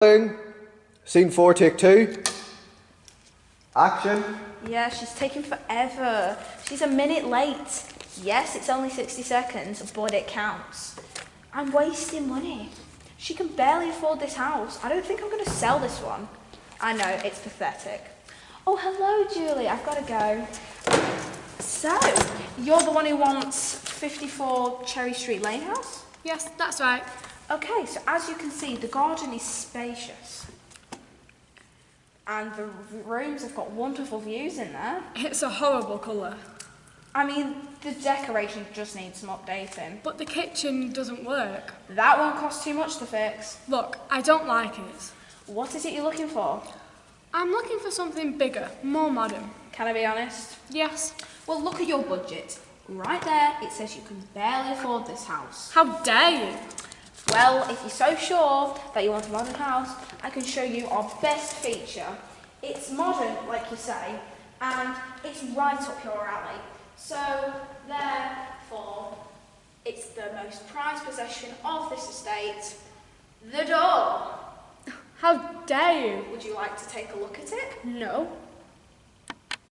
Scene 4, take 2. Action. Yeah, she's taking forever. She's a minute late. Yes, it's only 60 seconds, but it counts. I'm wasting money. She can barely afford this house. I don't think I'm going to sell this one. I know, it's pathetic. Oh, hello, Julie. I've got to go. So, you're the one who wants 54 Cherry Street Lane House? Yes, that's right. Okay, so as you can see, the garden is spacious. And the rooms have got wonderful views in there. It's a horrible colour. I mean, the decoration just needs some updating. But the kitchen doesn't work. That won't cost too much to fix. Look, I don't like it. What is it you're looking for? I'm looking for something bigger, more modern. Can I be honest? Yes. Well, look at your budget. Right there, it says you can barely afford this house. How dare you? Well, if you're so sure that you want a modern house, I can show you our best feature. It's modern, like you say, and it's right up your alley. So, therefore, it's the most prized possession of this estate, the door. How dare you? Would you like to take a look at it? No.